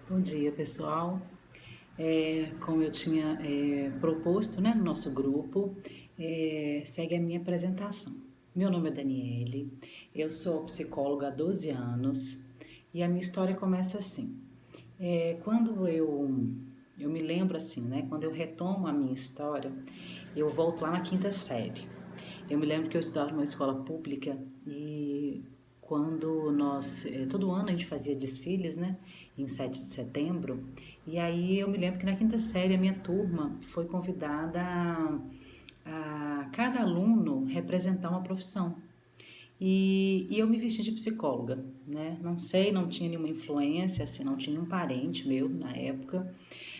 Bom dia, pessoal. Como eu tinha proposto, né, no nosso grupo, segue a minha apresentação. Meu nome é Daniele, eu sou psicóloga há 12 anos e a minha história começa assim. Quando eu me lembro assim, né, quando eu retomo a minha história, eu volto lá na quinta série. Eu me lembro que eu estudava numa escola pública e quando todo ano a gente fazia desfiles, né, em 7 de setembro, e aí eu me lembro que na quinta série a minha turma foi convidada a cada aluno representar uma profissão. E eu me vesti de psicóloga, né? Não sei, não tinha nenhuma influência, assim, não tinha um parente meu na época,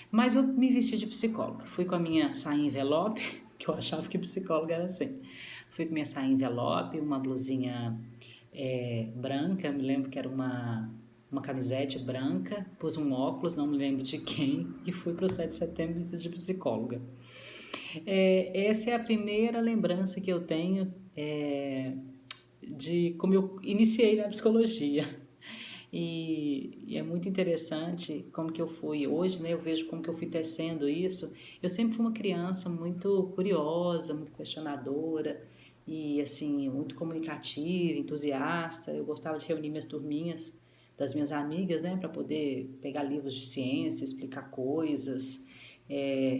mas eu me vesti de psicóloga. Fui com a minha saia envelope, que eu achava que psicóloga era assim. Fui com minha saia envelope, uma blusinha branca, me lembro que era uma camisete branca, pus um óculos, não me lembro de quem, e fui para o 7 de setembro vestida de psicóloga. Essa é a primeira lembrança que eu tenho de como eu iniciei na psicologia. E é muito interessante como que eu fui hoje, né? Eu vejo como que eu fui tecendo isso. Eu sempre fui uma criança muito curiosa, muito questionadora e assim muito comunicativa, entusiasta. Eu gostava de reunir minhas turminhas das minhas amigas, né, para poder pegar livros de ciência, explicar coisas.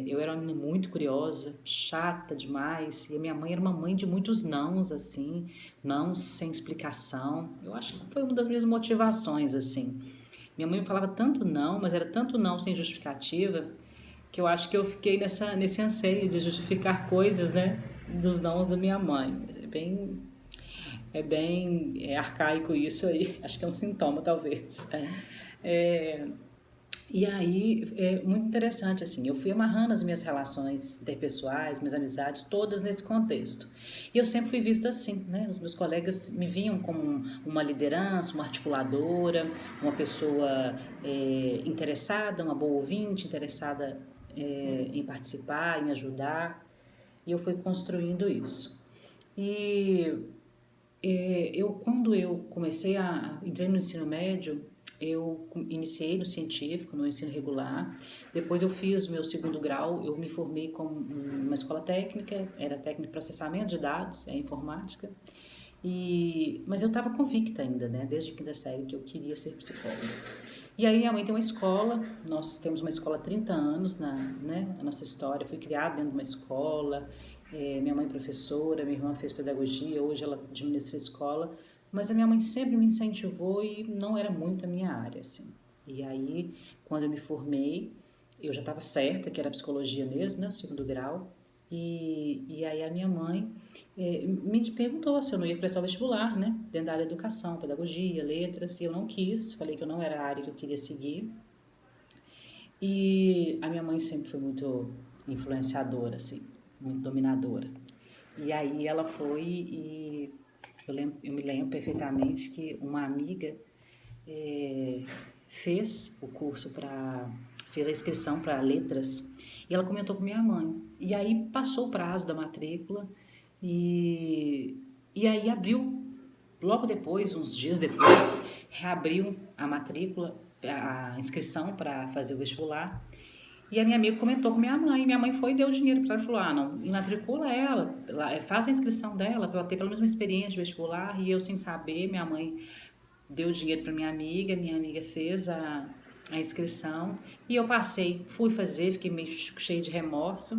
Eu era uma menina muito curiosa, chata demais, e a minha mãe era uma mãe de muitos nãos, assim, nãos sem explicação. Eu acho que foi uma das minhas motivações, assim. Minha mãe me falava tanto não, mas era tanto não sem justificativa, que eu acho que eu fiquei nesse anseio de justificar coisas, né, dos nãos da minha mãe. É bem arcaico isso aí, acho que é um sintoma, talvez. É, e aí, é muito interessante, assim, eu fui amarrando as minhas relações interpessoais, minhas amizades, todas nesse contexto. E eu sempre fui vista assim, né? Os meus colegas me viam como uma liderança, uma articuladora, uma pessoa interessada, uma boa ouvinte, interessada em participar, em ajudar. E eu fui construindo isso. E quando eu entrei no ensino médio, eu iniciei no científico, no ensino regular. Depois eu fiz o meu segundo grau, eu me formei com uma escola técnica, era técnica de processamento de dados, informática. Mas eu estava convicta ainda, né, desde a quinta série, que eu queria ser psicóloga. E aí minha mãe tem uma escola, nós temos uma escola há 30 anos, né, a nossa história, fui criada dentro de uma escola, minha mãe é professora, minha irmã fez pedagogia, hoje ela administra a escola, mas a minha mãe sempre me incentivou e não era muito a minha área, assim. E aí, quando eu me formei, eu já estava certa que era psicologia mesmo, né, o segundo grau, e aí a minha mãe me perguntou se eu não ia prestar o vestibular, né? Dentro da área de educação, pedagogia, letras, e eu não quis, falei que eu não era a área que eu queria seguir. E a minha mãe sempre foi muito influenciadora, assim, muito dominadora. E aí ela foi e eu me lembro perfeitamente que uma amiga é, fez o curso fez a inscrição para letras e ela comentou com minha mãe. E aí passou o prazo da matrícula e, e aí abriu, logo depois, uns dias depois, reabriu a matrícula, a inscrição para fazer o vestibular. E a minha amiga comentou com minha mãe. Minha mãe foi e deu dinheiro para ela. Falou: ah, não, matricula ela, faz a inscrição dela, para ela ter pelo menos uma experiência de vestibular. E eu, sem saber, minha mãe deu dinheiro para minha amiga fez a inscrição. E eu passei, fui fazer, fiquei meio cheio de remorso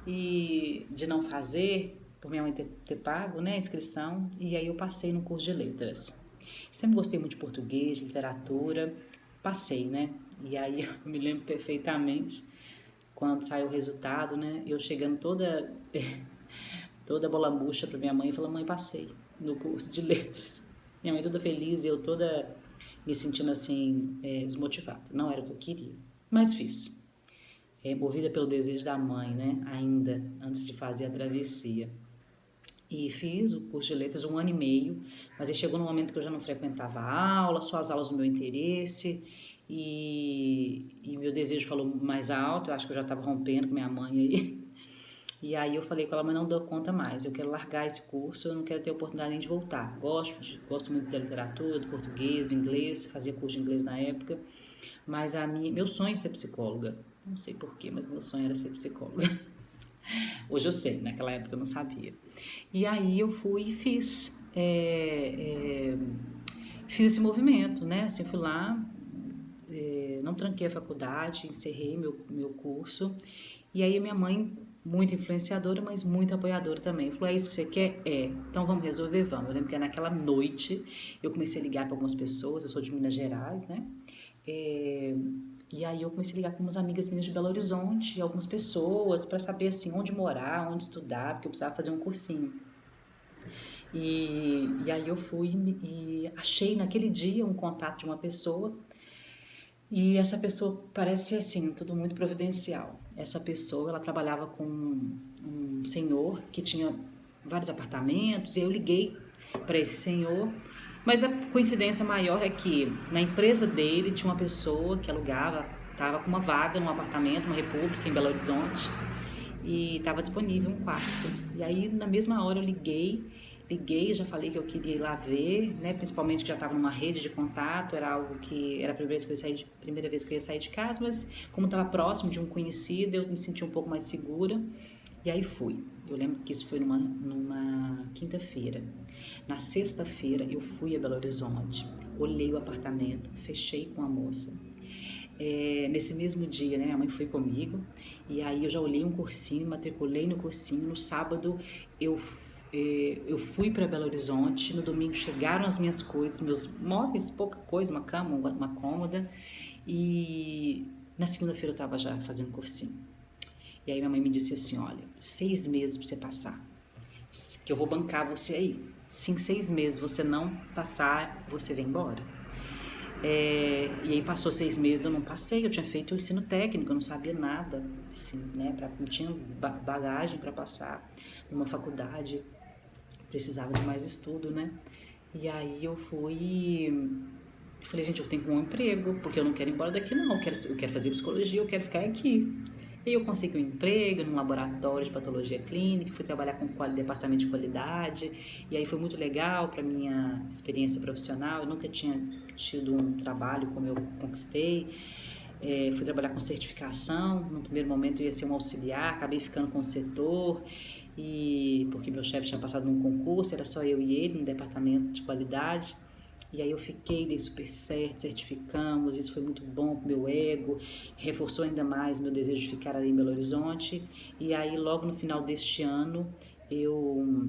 e de não fazer, por minha mãe ter pago, né, a inscrição. E aí eu passei no curso de letras. Eu sempre gostei muito de português, de literatura, passei, né? E aí eu me lembro perfeitamente quando saiu o resultado, né? Eu chegando toda bola murcha para minha mãe e falando: mãe, passei no curso de letras. Minha mãe toda feliz e eu toda me sentindo assim, desmotivada. Não era o que eu queria, mas fiz. Movida pelo desejo da mãe, né? Ainda antes de fazer a travessia. E fiz o curso de letras 1 ano e meio, mas aí chegou num momento que eu já não frequentava a aula, só as aulas do meu interesse, e meu desejo falou mais alto, eu acho que eu já estava rompendo com minha mãe aí. E aí eu falei com ela: mas não dou conta mais, eu quero largar esse curso, eu não quero ter oportunidade nem de voltar. Gosto muito da literatura, do português, do inglês, fazia curso de inglês na época, Mas meu sonho é ser psicóloga. Não sei porquê, mas meu sonho era ser psicóloga. Hoje eu sei, naquela época eu não sabia. E aí eu fui e fiz esse movimento, né? Assim, fui lá, não tranquei a faculdade, encerrei meu curso. E aí minha mãe, muito influenciadora, mas muito apoiadora também, falou: é isso que você quer? É. Então vamos resolver, vamos. Eu lembro que naquela noite eu comecei a ligar para algumas pessoas, eu sou de Minas Gerais, né? E aí eu comecei a ligar para umas amigas minhas de Belo Horizonte, algumas pessoas, para saber assim onde morar, onde estudar, porque eu precisava fazer um cursinho. E aí eu fui e achei naquele dia um contato de uma pessoa, e essa pessoa parece assim, tudo muito providencial. Essa pessoa, ela trabalhava com um senhor que tinha vários apartamentos, e eu liguei para esse senhor, mas a coincidência maior é que na empresa dele tinha uma pessoa que alugava, estava com uma vaga num apartamento, uma república em Belo Horizonte, e estava disponível um quarto. E aí na mesma hora eu liguei, já falei que eu queria ir lá ver, né? Principalmente que já estava numa rede de contato, era algo que era a primeira vez que eu ia sair de casa, mas como estava próximo de um conhecido, eu me senti um pouco mais segura. E aí fui. Eu lembro que isso foi numa quinta-feira. Na sexta-feira eu fui a Belo Horizonte, olhei o apartamento, fechei com a moça. Nesse mesmo dia, né, a mãe foi comigo, e aí eu já olhei um cursinho, matriculei no cursinho. No sábado eu fui para Belo Horizonte, no domingo chegaram as minhas coisas, meus móveis, pouca coisa, uma cama, uma cômoda, e na segunda-feira eu estava já fazendo cursinho. E aí minha mãe me disse assim: olha, 6 meses para você passar, que eu vou bancar você aí. Se em 6 meses você não passar, você vem embora. E aí passou 6 meses, eu não passei, eu tinha feito o ensino técnico, eu não sabia nada, assim, né, não tinha bagagem para passar numa faculdade, precisava de mais estudo, né? E aí eu falei: gente, eu tenho que um emprego, porque eu não quero ir embora daqui não, eu quero fazer psicologia, eu quero ficar aqui. E eu consegui um emprego num laboratório de patologia clínica, fui trabalhar com o departamento de qualidade, e aí foi muito legal para minha experiência profissional. Eu nunca tinha tido um trabalho como eu conquistei. Fui trabalhar com certificação. No primeiro momento eu ia ser um auxiliar, acabei ficando com o setor, porque meu chefe tinha passado num concurso, era só eu e ele no departamento de qualidade. E aí eu fiquei, dei super certo, certificamos, isso foi muito bom pro meu ego, reforçou ainda mais meu desejo de ficar ali em Belo Horizonte. E aí logo no final deste ano eu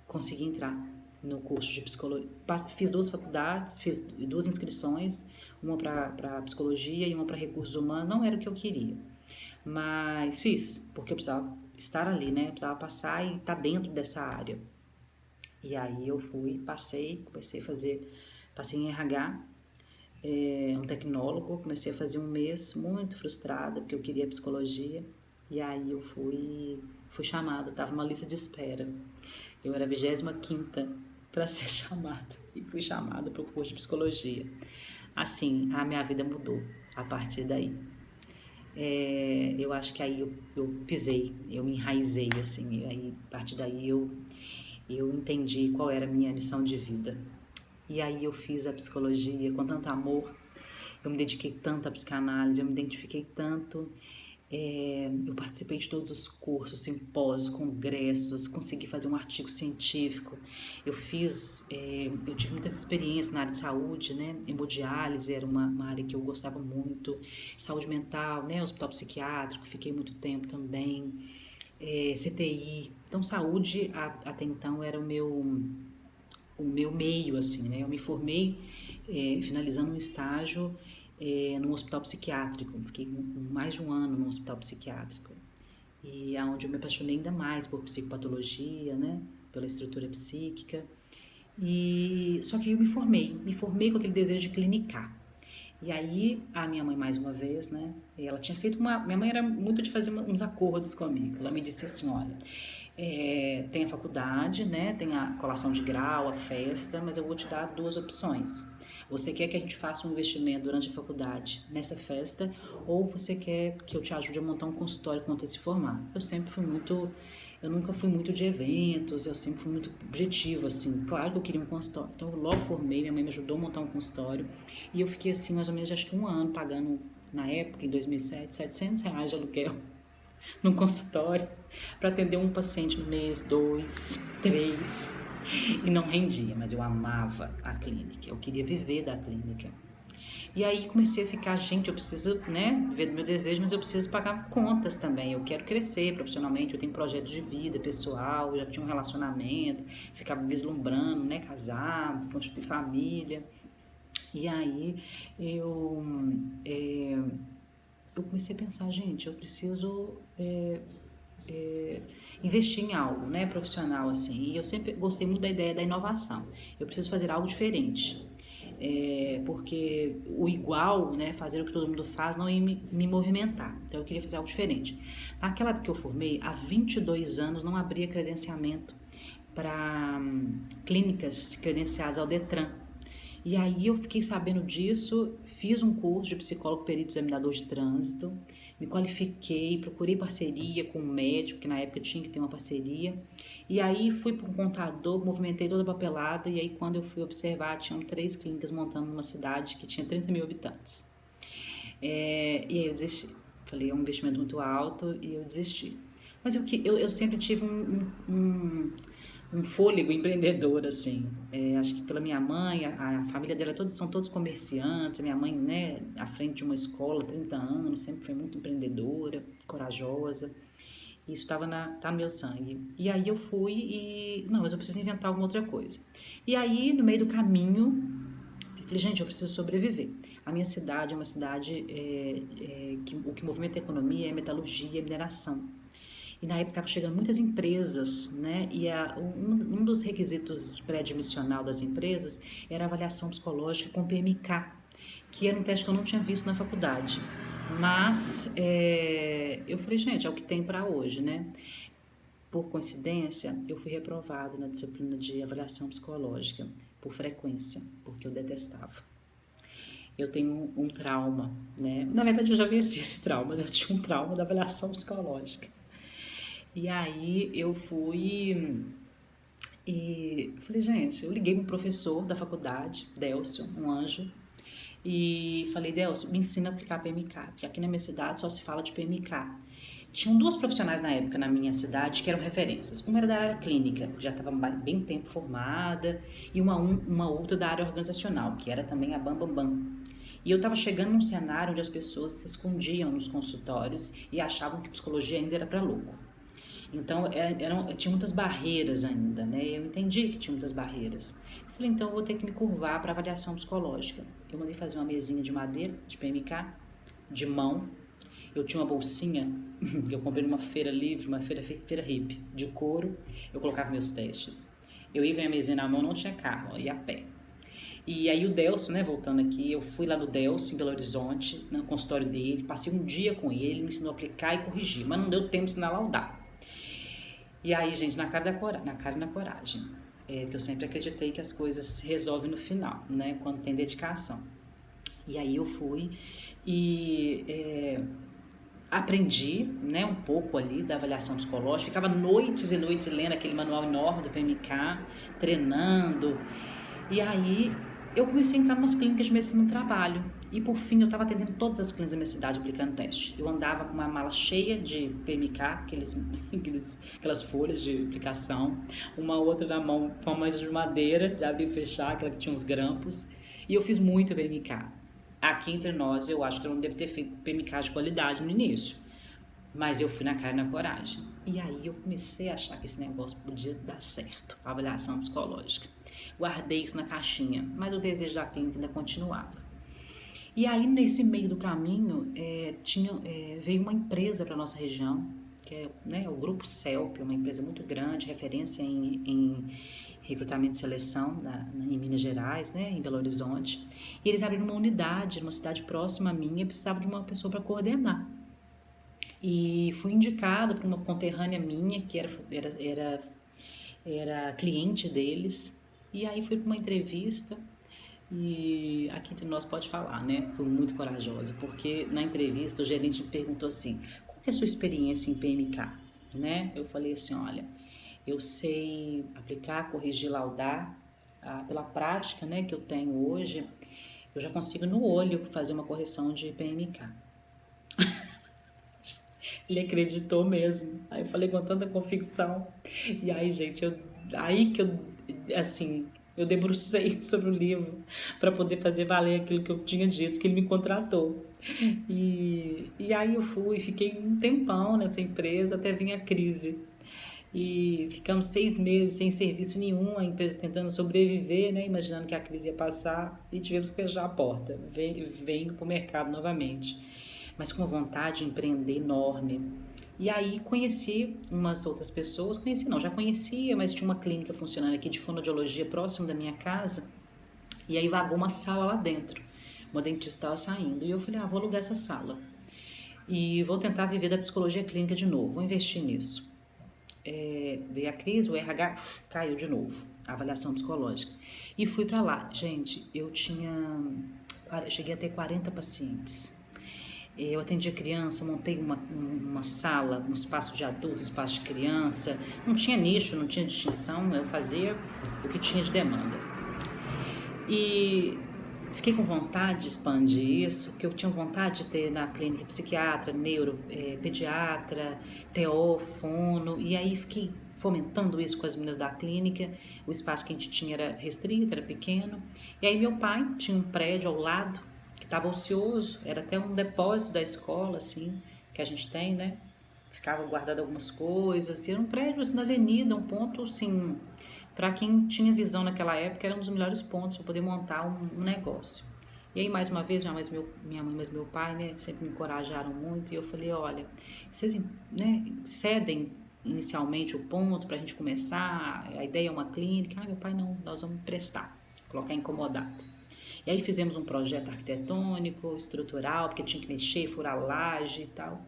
consegui entrar no curso de psicologia. Fiz 2 faculdades, fiz 2 inscrições, uma para psicologia e uma para recursos humanos. Não era o que eu queria, mas fiz, porque eu precisava estar ali, né? Eu precisava passar e estar dentro dessa área. E aí eu passei em RH, um tecnólogo, comecei a fazer um mês muito frustrada, porque eu queria psicologia, e aí eu fui chamada, estava numa lista de espera. Eu era a 25ª para ser chamada, e fui chamada para o curso de psicologia. Assim, a minha vida mudou a partir daí. Eu acho que aí eu pisei, eu me enraizei, assim, e aí, a partir daí eu entendi qual era a minha missão de vida. E aí eu fiz a psicologia com tanto amor, eu me dediquei tanto à psicanálise, eu me identifiquei tanto, eu participei de todos os cursos, simpósios, congressos, consegui fazer um artigo científico, eu tive muitas experiências na área de saúde, né? Hemodiálise era uma área que eu gostava muito, saúde mental, né? Hospital psiquiátrico, fiquei muito tempo também, CTI. Então saúde até então era o meu meio, assim, né? Eu me formei finalizando um estágio num hospital psiquiátrico. Fiquei mais de um ano no hospital psiquiátrico. E aonde eu me apaixonei ainda mais por psicopatologia, né? Pela estrutura psíquica. Só que aí eu me formei com aquele desejo de clinicar. E aí a minha mãe, mais uma vez, né? Ela tinha feito minha mãe era muito de fazer uns acordos comigo. Ela me disse assim: olha, tem a faculdade, né? Tem a colação de grau, a festa, mas eu vou te dar 2 opções. Você quer que a gente faça um investimento durante a faculdade nessa festa ou você quer que eu te ajude a montar um consultório quando você se formar? Eu nunca fui muito de eventos, eu sempre fui muito objetivo, assim. Claro que eu queria um consultório. Então, eu logo formei, minha mãe me ajudou a montar um consultório. E eu fiquei, assim, mais ou menos, acho que um ano pagando, na época, em 2007, R$ 700 de aluguel num consultório para atender um paciente no mês, dois, três. E não rendia, mas eu amava a clínica. Eu queria viver da clínica. E aí comecei a ficar, gente, eu preciso, né, viver do meu desejo, mas eu preciso pagar contas também. Eu quero crescer profissionalmente, eu tenho projetos de vida pessoal, eu já tinha um relacionamento, ficava vislumbrando, né, casar, constituir família. E aí eu, é, eu comecei a pensar, gente, eu preciso investir em algo, né, profissional, assim. E eu sempre gostei muito da ideia da inovação. Eu preciso fazer algo diferente. Porque o igual, né, fazer o que todo mundo faz, não ia me movimentar. Então eu queria fazer algo diferente. Naquela época que eu formei, há 22 anos não abria credenciamento para clínicas credenciadas ao Detran. E aí eu fiquei sabendo disso, fiz um curso de psicólogo perito examinador de trânsito, me qualifiquei, procurei parceria com um médico, que na época tinha que ter uma parceria. E aí fui para um contador, movimentei toda a papelada, e aí quando eu fui observar, tinham 3 clínicas montando numa cidade que tinha 30 mil habitantes. E aí eu desisti. Falei, é um investimento muito alto, e eu desisti. Mas eu sempre tive um fôlego empreendedor, assim. Acho que pela minha mãe, a família dela são todos comerciantes. A minha mãe, né, à frente de uma escola, 30 anos, sempre foi muito empreendedora, corajosa. Isso tá no meu sangue. E aí eu fui não, mas eu preciso inventar alguma outra coisa. E aí, no meio do caminho, eu falei, gente, eu preciso sobreviver. A minha cidade é uma cidade que o que movimenta a economia é metalurgia e mineração. E na época estavam chegando muitas empresas, né? E um dos requisitos pré-admissional das empresas era a avaliação psicológica com PMK, que era um teste que eu não tinha visto na faculdade. Mas eu falei, gente, é o que tem para hoje, né? Por coincidência, eu fui reprovada na disciplina de avaliação psicológica, por frequência, porque eu detestava. Eu tenho um trauma, né? Na verdade, eu já venci esse trauma, mas eu tinha um trauma da avaliação psicológica. E aí eu fui e falei, gente, eu liguei para um professor da faculdade, Delcio, um anjo, e falei, Delcio, me ensina a aplicar PMK, porque aqui na minha cidade só se fala de PMK. Tinham 2 profissionais na época na minha cidade que eram referências. Uma era da área clínica, que já estava bem tempo formada, e uma outra da área organizacional, que era também a Bam Bam Bam. E eu estava chegando num cenário onde as pessoas se escondiam nos consultórios e achavam que psicologia ainda era para louco. Então, tinha muitas barreiras ainda, né? Eu entendi que tinha muitas barreiras. Eu falei, então eu vou ter que me curvar para avaliação psicológica. Eu mandei fazer uma mesinha de madeira, de PMK, de mão. Eu tinha uma bolsinha que eu comprei numa feira livre, uma feira hippie, de couro. Eu colocava meus testes. Eu ia com a minha mesinha na mão, não tinha carro, eu ia a pé. E aí o Delcio, né, voltando aqui, eu fui lá no Delcio, em Belo Horizonte, no consultório dele, passei um dia com ele, me ensinou a aplicar e corrigir, mas não deu tempo de ensinar a laudar. E aí, gente, na cara e na coragem. Que eu sempre acreditei que as coisas se resolvem no final, né? Quando tem dedicação. E aí eu fui e aprendi, né, um pouco ali da avaliação psicológica. Ficava noites e noites lendo aquele manual enorme do PMK, treinando. E aí eu comecei a entrar em umas clínicas de medicina do trabalho. E por fim eu estava atendendo todas as clínicas da minha cidade aplicando teste. Eu andava com uma mala cheia de PMK, aquelas folhas de aplicação, uma outra na mão com uma mesa de madeira, de abrir e fechar, aquela que tinha uns grampos. E eu fiz muito PMK. Aqui entre nós eu acho que eu não devo ter feito PMK de qualidade no início. Mas eu fui na cara e na coragem. E aí eu comecei a achar que esse negócio podia dar certo, a avaliação psicológica. Guardei isso na caixinha, mas o desejo da clínica ainda continuava. E aí, nesse meio do caminho, veio uma empresa para nossa região, que é, né, o Grupo CELP, uma empresa muito grande, referência em recrutamento e seleção em Minas Gerais, né, em Belo Horizonte. E eles abriram uma unidade numa cidade próxima à minha e precisavam de uma pessoa para coordenar. E fui indicada por uma conterrânea minha, que era cliente deles. E aí fui para uma entrevista. E aqui entre nós pode falar, né? Fui muito corajosa, porque na entrevista o gerente me perguntou assim: qual que é a sua experiência em PMK? Né? Eu falei assim: olha, eu sei aplicar, corrigir, laudar, pela prática, né, que eu tenho hoje, eu já consigo no olho fazer uma correção de PMK. Ele acreditou mesmo. Aí eu falei com tanta convicção. E aí, gente, aí que eu, assim, eu debrucei sobre o livro para poder fazer valer aquilo que eu tinha dito, que ele me contratou. E aí eu fui, fiquei um tempão nessa empresa até vir a crise. E ficamos 6 meses sem serviço nenhum, a empresa tentando sobreviver, né, imaginando que a crise ia passar, e tivemos que fechar a porta. Venho para o mercado novamente, mas com vontade de empreender enorme. E aí conheci umas outras pessoas, conheci não, já conhecia, mas tinha uma clínica funcionando aqui de fonoaudiologia próximo da minha casa, e aí vagou uma sala lá dentro. Uma dentista estava saindo, e eu falei, vou alugar essa sala. E vou tentar viver da psicologia clínica de novo, vou investir nisso. Veio a crise, o RH caiu de novo, a avaliação psicológica. E fui para lá. Gente, eu cheguei a ter 40 pacientes. Eu atendia criança, montei uma sala, um espaço de adulto, um espaço de criança. Não tinha nicho, não tinha distinção, eu fazia o que tinha de demanda. E fiquei com vontade de expandir isso, que eu tinha vontade de ter na clínica psiquiatra, pediatra, TO, fono, e aí fiquei fomentando isso com as meninas da clínica. O espaço que a gente tinha era restrito, era pequeno. E aí meu pai tinha um prédio ao lado, que estava ocioso, era até um depósito da escola, assim, que a gente tem, né? Ficava guardado algumas coisas, e era um prédio assim, na avenida, um ponto, assim, para quem tinha visão naquela época, era um dos melhores pontos para poder montar um negócio. E aí, mais uma vez, minha mãe, mas meu pai, né, sempre me encorajaram muito, e eu falei, olha, vocês, né, cedem inicialmente o ponto para a gente começar, a ideia é uma clínica. Meu pai, não, nós vamos prestar, colocar incomodado. E aí fizemos um projeto arquitetônico, estrutural, porque tinha que mexer, furar laje e tal.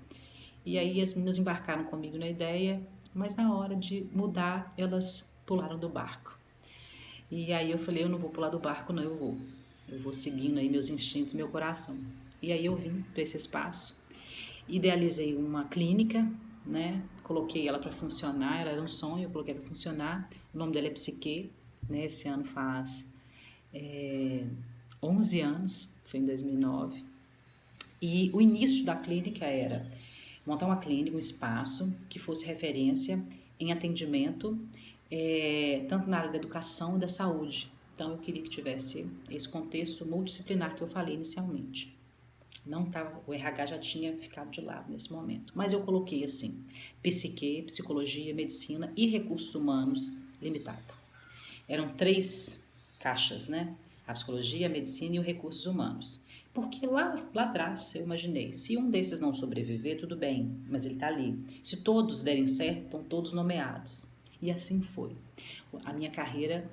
E aí as meninas embarcaram comigo na ideia, mas na hora de mudar, elas pularam do barco. E aí eu falei, eu não vou pular do barco, não, eu vou seguindo aí meus instintos, meu coração. E aí eu vim para esse espaço, idealizei uma clínica, né? Coloquei ela para funcionar, ela era um sonho, eu coloquei para funcionar. O nome dela é Psique, né? Esse ano faz 11 anos, foi em 2009. E o início da clínica era montar uma clínica, um espaço que fosse referência em atendimento, tanto na área da educação e da saúde. Então, eu queria que tivesse esse contexto multidisciplinar que eu falei inicialmente. Não tava, o RH já tinha ficado de lado nesse momento. Mas eu coloquei assim, psique, psicologia, medicina e recursos humanos limitada. Eram 3 caixas, né? A psicologia, a medicina e os recursos humanos. Porque lá atrás eu imaginei, se um desses não sobreviver, tudo bem, mas ele está ali. Se todos derem certo, estão todos nomeados. E assim foi. A minha carreira,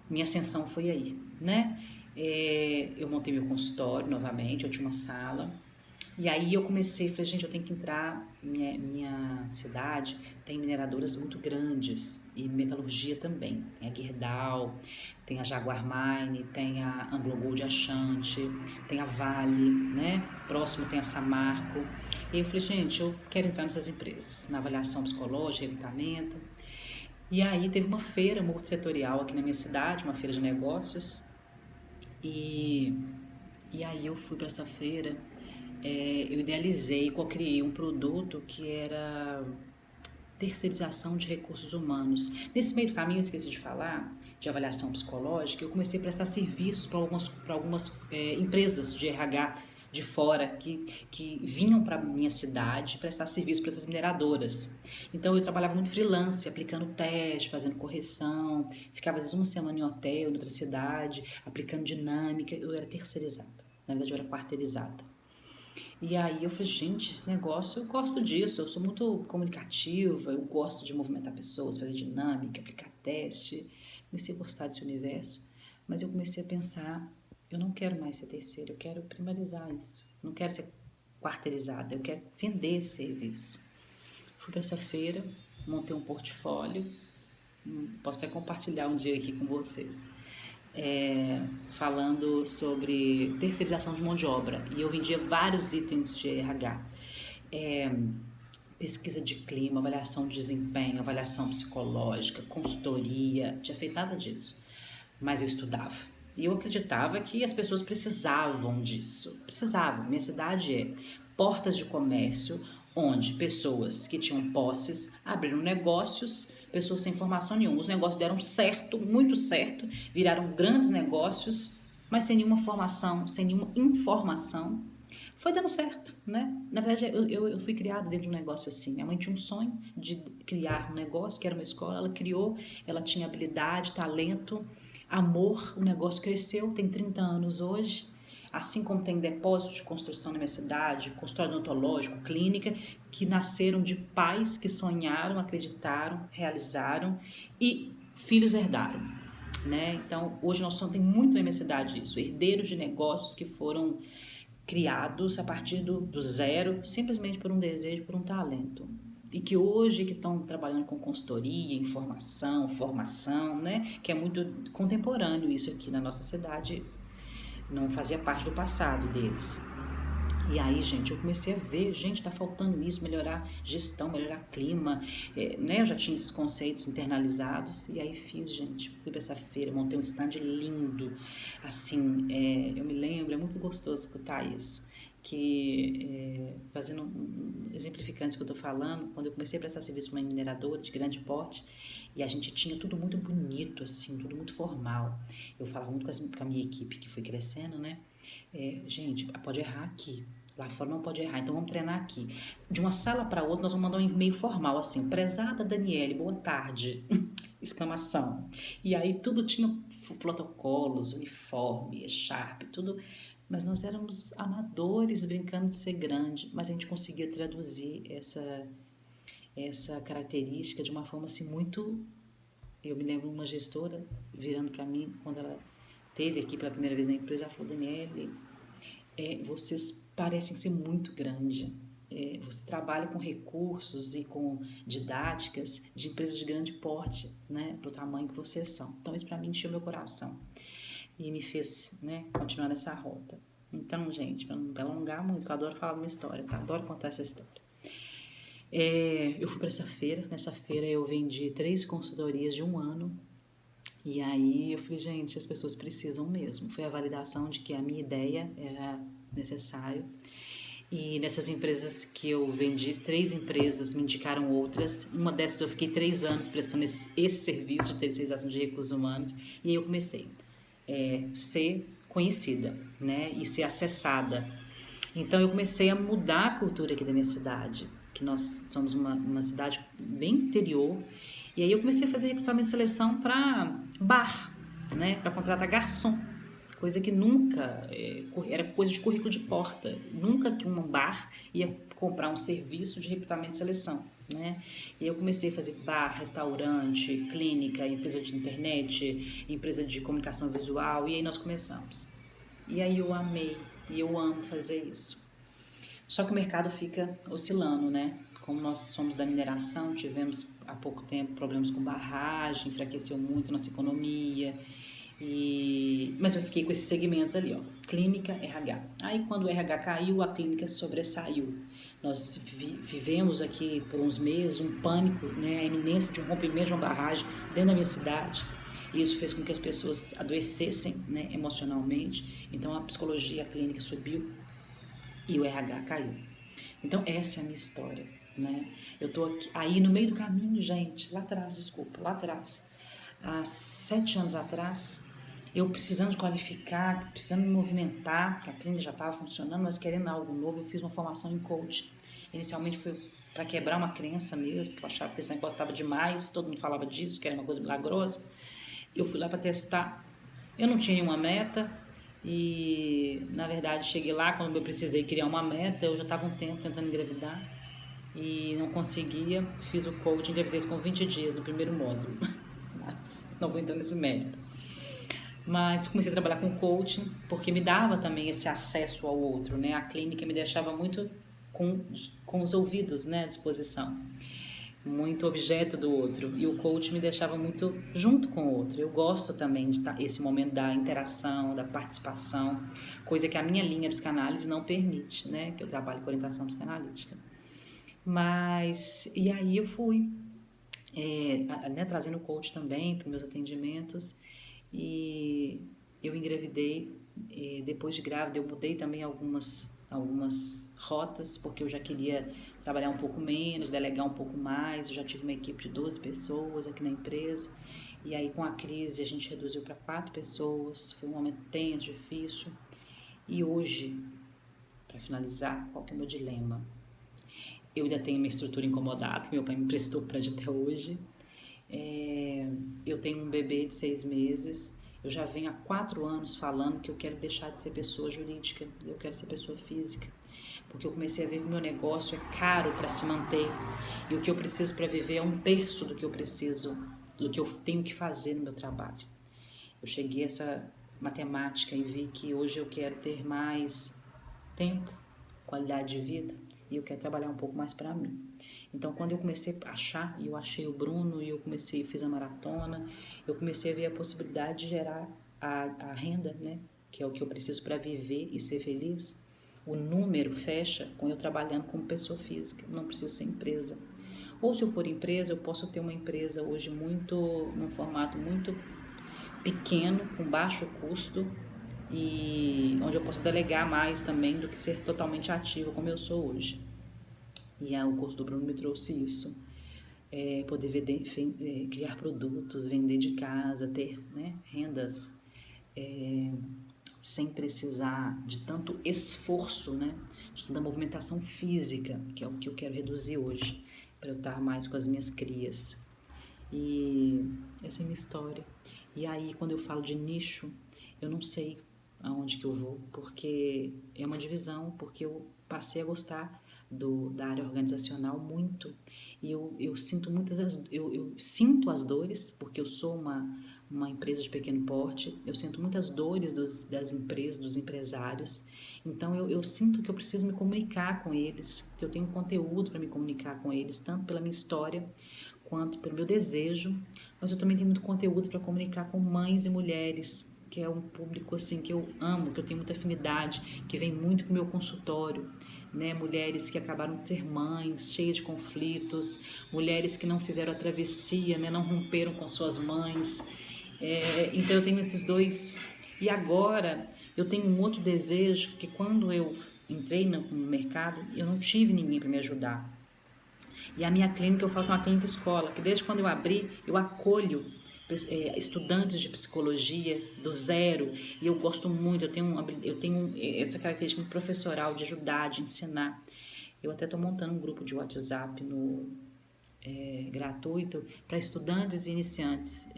minha ascensão foi aí, né? Eu montei meu consultório novamente, eu tinha uma sala. E aí eu comecei, falei, gente, eu tenho que entrar, minha cidade tem mineradoras muito grandes e metalurgia também. Tem a Gerdau, tem a Jaguar Mine, tem a Anglo Gold Ashanti, tem a Vale, né? Próximo tem a Samarco. E aí eu falei, gente, eu quero entrar nessas empresas, na avaliação psicológica, recrutamento. E aí teve uma feira multissetorial aqui na minha cidade, uma feira de negócios. E aí eu fui para essa feira, eu idealizei, co-criei um produto que era terceirização de recursos humanos. Nesse meio do caminho, eu esqueci de falar, de avaliação psicológica, eu comecei a prestar serviços para algumas empresas de RH de fora que vinham para minha cidade prestar serviço para essas mineradoras. Então eu trabalhava muito freelance, aplicando teste, fazendo correção, ficava às vezes uma semana em hotel, em outra cidade, aplicando dinâmica. Eu era terceirizada, na verdade eu era quarteirizada. E aí eu falei, gente, esse negócio, eu gosto disso, eu sou muito comunicativa, eu gosto de movimentar pessoas, fazer dinâmica, aplicar teste. Comecei a gostar desse universo, mas eu comecei a pensar, eu não quero mais ser terceira, eu quero primarizar isso. Não quero ser quarteirizada, eu quero vender esse serviço. Fui para essa feira, montei um portfólio, posso até compartilhar um dia aqui com vocês. falando sobre terceirização de mão de obra. E eu vendia vários itens de RH. Pesquisa de clima, avaliação de desempenho, avaliação psicológica, consultoria, não tinha feito nada disso. Mas eu estudava. E eu acreditava que as pessoas precisavam disso. Precisavam. Minha cidade é portas de comércio, onde pessoas que tinham posses abriram negócios, pessoas sem formação nenhuma. Os negócios deram certo, muito certo, viraram grandes negócios, mas sem nenhuma formação, sem nenhuma informação. Foi dando certo, né? Na verdade, eu fui criada dentro de um negócio assim. Minha mãe tinha um sonho de criar um negócio, que era uma escola. Ela criou, ela tinha habilidade, talento, amor. O negócio cresceu, tem 30 anos hoje. Assim como tem depósitos de construção na minha cidade, consultório odontológico, clínica, que nasceram de pais que sonharam, acreditaram, realizaram e filhos herdaram. Né? Então, hoje nós tem muito na minha cidade isso, herdeiros de negócios que foram criados a partir do zero, simplesmente por um desejo, por um talento. E que hoje que estão trabalhando com consultoria, informação, formação, né? Que é muito contemporâneo isso aqui na nossa cidade, isso. Não fazia parte do passado deles. E aí, gente, eu comecei a ver, gente, tá faltando isso, melhorar gestão, melhorar clima, né? Eu já tinha esses conceitos internalizados e aí fiz, gente, fui para essa feira, montei um stand lindo, assim, eu me lembro, é muito gostoso escutar isso, que exemplificando isso que eu tô falando, quando eu comecei a prestar serviço para uma mineradora de grande porte, e a gente tinha tudo muito bonito, assim, tudo muito formal. Eu falava muito com a minha equipe que foi crescendo, né? Gente, pode errar aqui. Lá fora não pode errar, então vamos treinar aqui. De uma sala para outra, nós vamos mandar um e-mail formal assim: prezada Daniele, boa tarde! Exclamação. E aí tudo tinha protocolos, uniforme, Sharp, tudo. Mas nós éramos amadores brincando de ser grande, mas a gente conseguia traduzir essa característica de uma forma assim muito. Eu me lembro uma gestora virando para mim quando ela teve aqui pela primeira vez na empresa, ela falou: Daniele, vocês parecem ser muito grande. Você trabalha com recursos e com didáticas de empresas de grande porte, né, para o tamanho que vocês são. Então isso para mim encheu meu coração e me fez, né, continuar nessa rota. Então, gente, para não alongar muito, eu adoro falar uma história, tá? Adoro contar essa história. Eu fui para essa feira. Nessa feira eu vendi 3 consultorias de 1 ano. E aí eu falei, gente, as pessoas precisam mesmo. Foi a validação de que a minha ideia era necessário. E nessas empresas que eu vendi, 3 empresas me indicaram outras. Uma dessas eu fiquei 3 anos prestando esse serviço de terceirização de recursos humanos. E aí eu comecei a ser conhecida, né? E ser acessada. Então eu comecei a mudar a cultura aqui da minha cidade, que nós somos uma cidade bem interior. E aí eu comecei a fazer recrutamento de seleção para bar, né? Para contratar garçom. Coisa que nunca, era coisa de currículo de porta. Nunca que um bar ia comprar um serviço de recrutamento de seleção, né? E eu comecei a fazer bar, restaurante, clínica, empresa de internet, empresa de comunicação visual, e aí nós começamos. E aí eu amei, e eu amo fazer isso. Só que o mercado fica oscilando, né? Como nós somos da mineração, tivemos há pouco tempo problemas com barragem, enfraqueceu muito nossa economia. Mas eu fiquei com esses segmentos ali, ó, clínica, RH. Aí quando o RH caiu, a clínica sobressaiu. Nós vivemos aqui por uns meses um pânico, né, a iminência de um rompimento de uma barragem dentro da minha cidade. E isso fez com que as pessoas adoecessem, né, emocionalmente. Então a psicologia, a clínica subiu e o RH caiu. Então essa é a minha história, né? Eu tô aqui, aí no meio do caminho, gente, lá atrás, há 7 anos atrás, eu precisando de qualificar, precisando me movimentar, a clínica já estava funcionando, mas querendo algo novo, eu fiz uma formação em coaching. Inicialmente foi para quebrar uma crença mesmo, porque eu achava que esse negócio estava demais, todo mundo falava disso, que era uma coisa milagrosa. Eu fui lá para testar. Eu não tinha nenhuma meta e, na verdade, cheguei lá quando eu precisei criar uma meta, eu já estava um tempo tentando engravidar e não conseguia. Fiz o coaching, engravidez com 20 dias no primeiro módulo, mas não vou entrar nesse mérito. Mas comecei a trabalhar com coaching, porque me dava também esse acesso ao outro, né? A clínica me deixava muito com os ouvidos, né, à disposição. muito objeto do outro, e o coach me deixava muito junto com o outro. Eu gosto também de estar esse momento da interação, da participação, coisa que a minha linha de psicanálise não permite, né? Que eu trabalho com orientação psicanalítica. Mas, e aí eu fui, né, trazendo o coach também para os meus atendimentos, e eu engravidei. Depois de grávida eu mudei também algumas rotas, porque eu já queria trabalhar um pouco menos, delegar um pouco mais. Eu já tive uma equipe de 12 pessoas aqui na empresa, e aí com a crise a gente reduziu para 4 pessoas. Foi um momento tenso, difícil. E hoje, para finalizar, qual que é o meu dilema? Eu ainda tenho minha estrutura incomodada, que meu pai me prestou para até hoje. Eu tenho um bebê de 6 meses. Eu já venho há 4 anos falando que eu quero deixar de ser pessoa jurídica, eu quero ser pessoa física, porque eu comecei a ver que o meu negócio é caro para se manter, e o que eu preciso para viver é 1/3 do que eu preciso, do que eu tenho que fazer no meu trabalho. Eu cheguei a essa matemática e vi que hoje eu quero ter mais tempo, qualidade de vida, e eu quero trabalhar um pouco mais para mim. Então, quando eu comecei a achar, e eu achei o Bruno, e eu fiz a maratona, eu comecei a ver a possibilidade de gerar a renda, né? Que é o que eu preciso para viver e ser feliz. O número fecha com eu trabalhando como pessoa física, não preciso ser empresa. Ou se eu for empresa, eu posso ter uma empresa hoje num formato muito pequeno, com baixo custo, e onde eu posso delegar mais também do que ser totalmente ativa como eu sou hoje. E o curso do Bruno me trouxe isso. Poder criar produtos, vender de casa, ter, né, rendas sem precisar de tanto esforço, né, de tanta movimentação física, que é o que eu quero reduzir hoje, para eu estar mais com as minhas crias. E essa é a minha história. E aí, quando eu falo de nicho, eu não sei aonde que eu vou, porque é uma divisão, porque eu passei a gostar da área organizacional muito, e eu sinto eu sinto as dores, porque eu sou uma empresa de pequeno porte, eu sinto muitas dores das empresas, dos empresários, então eu sinto que eu preciso me comunicar com eles, que eu tenho conteúdo para me comunicar com eles, tanto pela minha história, quanto pelo meu desejo, mas eu também tenho muito conteúdo para comunicar com mães e mulheres, que é um público assim que eu amo, que eu tenho muita afinidade, que vem muito para o meu consultório, né? Mulheres que acabaram de ser mães, cheias de conflitos, mulheres que não fizeram a travessia, né? Não romperam com suas mães. Então eu tenho esses dois. E agora eu tenho um outro desejo, que quando eu entrei no mercado, eu não tive ninguém para me ajudar. E a minha clínica, eu falo que é uma clínica escola, que desde quando eu abri, eu acolho estudantes de psicologia do zero, e eu gosto muito, eu tenho essa característica professoral de ajudar, de ensinar. Eu até estou montando um grupo de WhatsApp gratuito para estudantes e iniciantes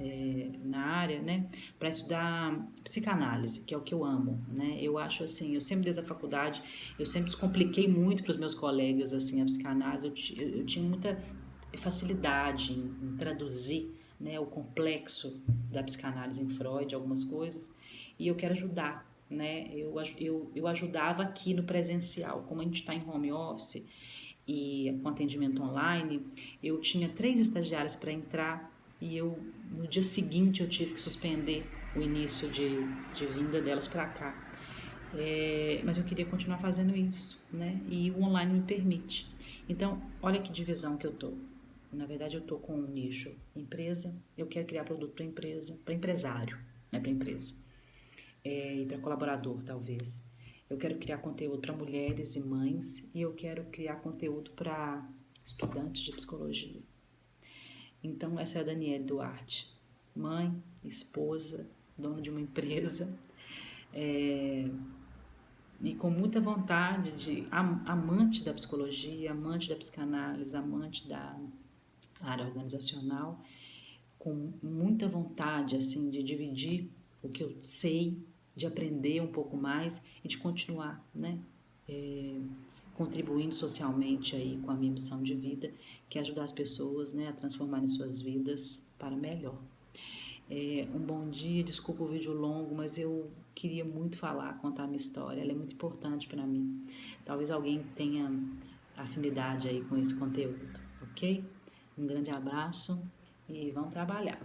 na área, né, para estudar psicanálise, que é o que eu amo, né. Eu acho assim, eu sempre desde a faculdade, eu sempre descompliquei muito para os meus colegas assim a psicanálise. Eu tinha muita facilidade em traduzir, né, o complexo da psicanálise em Freud, algumas coisas, e eu quero ajudar, né. Eu ajudava aqui no presencial, como a gente está em home office e com atendimento online, eu tinha 3 estagiários para entrar, e no dia seguinte eu tive que suspender o início de vinda delas para cá. Mas eu queria continuar fazendo isso, né? E o online me permite. Então, olha que divisão que eu tô. Na verdade, eu tô com um nicho empresa, eu quero criar produto para empresa, para empresário, não é para empresa. E para colaborador, talvez. Eu quero criar conteúdo para mulheres e mães, e eu quero criar conteúdo para estudantes de psicologia. Então, essa é a Daniele Duarte, mãe, esposa, dona de uma empresa, e com muita vontade amante da psicologia, amante da psicanálise, amante da área organizacional, com muita vontade assim de dividir o que eu sei, de aprender um pouco mais e de continuar, né, contribuindo socialmente aí com a minha missão de vida, que é ajudar as pessoas, né, a transformarem suas vidas para melhor. Um bom dia, desculpa o vídeo longo, mas eu queria muito contar a minha história, ela é muito importante para mim. Talvez alguém tenha afinidade aí com esse conteúdo, ok? Um grande abraço e vamos trabalhar.